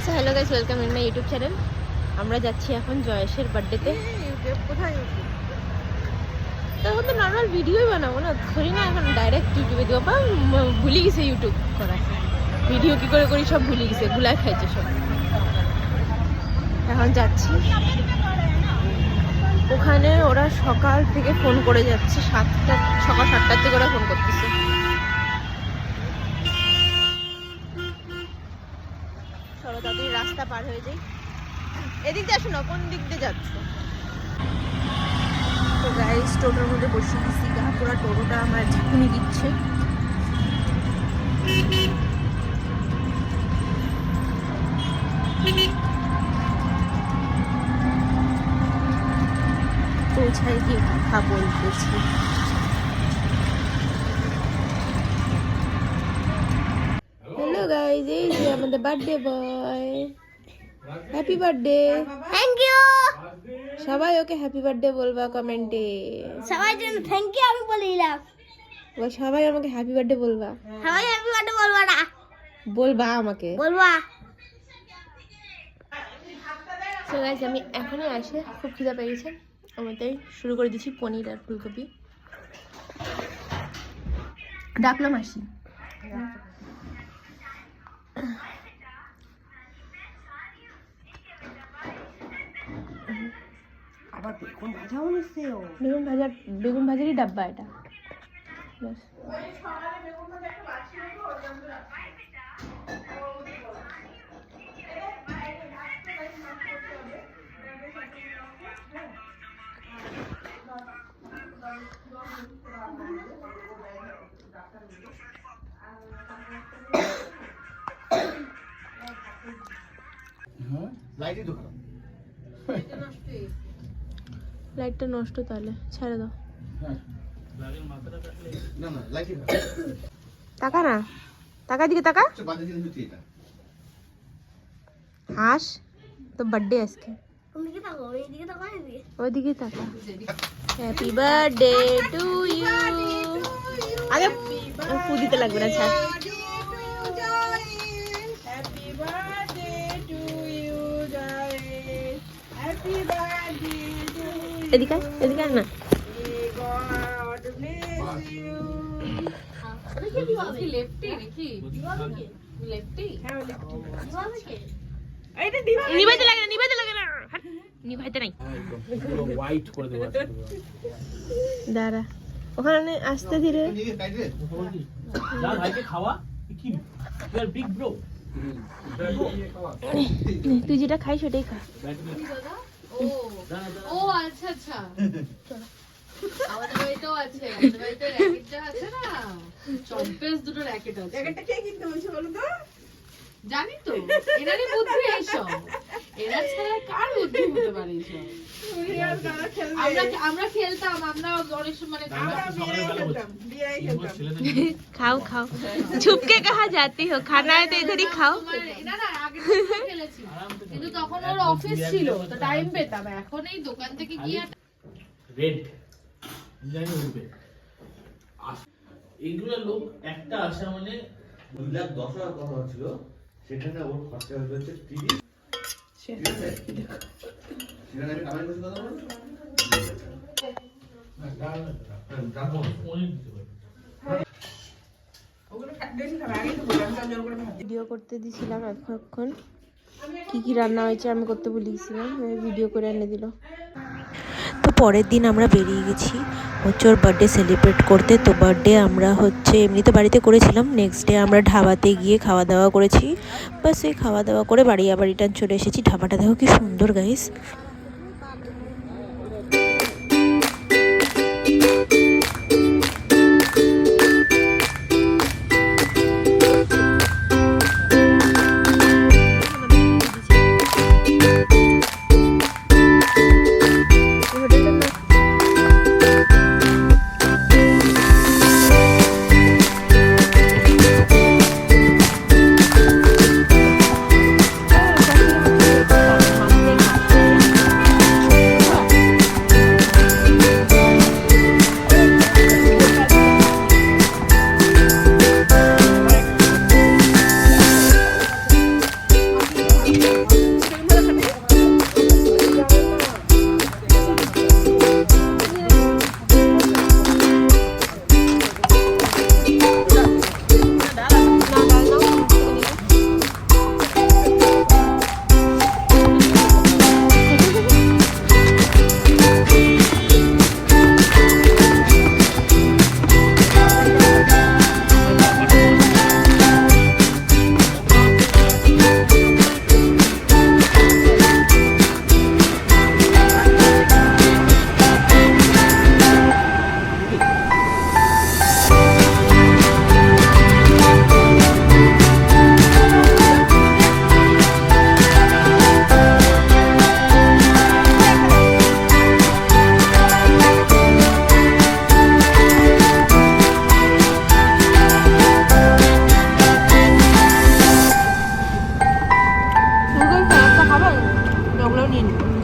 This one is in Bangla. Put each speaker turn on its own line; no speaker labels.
So hello guys, welcome in my YouTube channel. আমরা যাচ্ছি এখন জয়েশের বার্থডেতে।
কোথায়
তখন তো নর্মাল ভিডিওই বানাবো না, ধরি না এখন ডাইরেক্ট ইউটিউবে দেবো। বা ভুলে গেছে ইউটিউব করা, ভিডিও কি করে করি সব ভুলে গেছে, গুলাই খাইছে সব। এখন যাচ্ছি ওখানে, ওরা সকাল থেকে ফোন করে যাচ্ছে, সকাল 7টার থেকে ওরা ফোন করতেছে। চলো তাড়াতাড়ি রাস্তা পার হয়ে যাই। এদিক দিয়ে আসো না, কোন দিক দিয়ে যাচ্ছ? তো গাইস, টোটোর মধ্যে বসে গেছি, পুরো টোটোটা আমার ঝাঁকুনি দিচ্ছে। পৌঁছায় গিয়ে কথা বলতেছি। হ্যালো গাইস, এই যে আমাদের birthday boy. Happy birthday.
Thank you.
সবাই ওকে হ্যাপি বার্থডে বলবা কমেন্টে।
সবাই জন্য থ্যাংক ইউ আমি বলিলাম।
ও সবাই আমাকে হ্যাপি বার্থডে বলবা।
সবাই হ্যাপি বার্থডে বলবা না?
বলবা আমাকে।
বলবা।
সো গাইস, আমি এখনই আসে, খুব খিদা পেয়ে গেছে আমার, তাই শুরু করে দিচ্ছি পনির আর ফুলকপি। ডাকলাম আসি।
আবার বেগুন ভাজাও নিছে ও।
বেগুন ভাজারই ডাব্বা এটা। ব্যাস। লাইটটা নষ্ট, তাহলে ছেড়ে দাও। টাকা না, টাকা দিকে টাকা। হাস তো বার্থডে আজকে,
ওইদিকে তাকাও, এইদিকে তাকাও, এইদিকে।
ওইদিকে টাকা। Happy birthday to you. আরে ফু দিতে লাগবে না, ছাড়। এদিকে এদিকে না। নিভাইতে লাগে না, নিভাইতে লাগে না, নিভাইতে নাই। দাঁড়া, ওখানে আস্তে ধীরে। তুই যেটা খাই সেটাই খা।
ও আচ্ছা আচ্ছা, আমাদের বাড়িতেও আছে, আমাদের বাড়িতে র্যাকেটটা আছে না, চম্পেস দুটো র্যাকেট আছে।
র্যাকেটটা কে কিনতে বলছে বলো তো?
জানি তো, এনারই বুদ্ধি এইসব, এনার ছাড়া কার বুদ্ধি হতে পারে এইসব? আমরা খেলতাম, আমরা অনেক সময়
খাও খাও, ছুপকে কাহা জাতি হো, খানা है तो इधर ही खाओ।
না না, আগে খেলেছি, কিন্তু তখন ওর অফিস ছিল, তো টাইম পেতাম। এখন এই দোকান থেকে গিয়ে
রেন্ট জানি উঠবে এইগুলো লোক একটা আসা মানে
2,10,000 কথা হচ্ছিল, সেখানে ওর খরচা হয়েছে 30। সেখানে আমি কামাই করছি কথা বলবো
ভিডিও করতে দিছিলাম এতক্ষণ, কি কি রান্না হয়েছে আমি করতে ভুলে গেছিলাম, ভিডিও করে এনে দিল। তো পরের দিন আমরা বেরিয়ে গেছি হচ্ছে ওর বার্থডে সেলিব্রেট করতে। তো বার্থডে আমরা হচ্ছে এমনিতে বাড়িতে করেছিলাম, নেক্সট ডে আমরা ঢাবাতে গিয়ে খাওয়া দাওয়া করেছি। বাস এই খাওয়া দাওয়া করে বাড়ি আবার রিটার্ন চলে এসেছি। ঢাবাটা দেখো কি সুন্দর গাইস। নিয়ে নিবো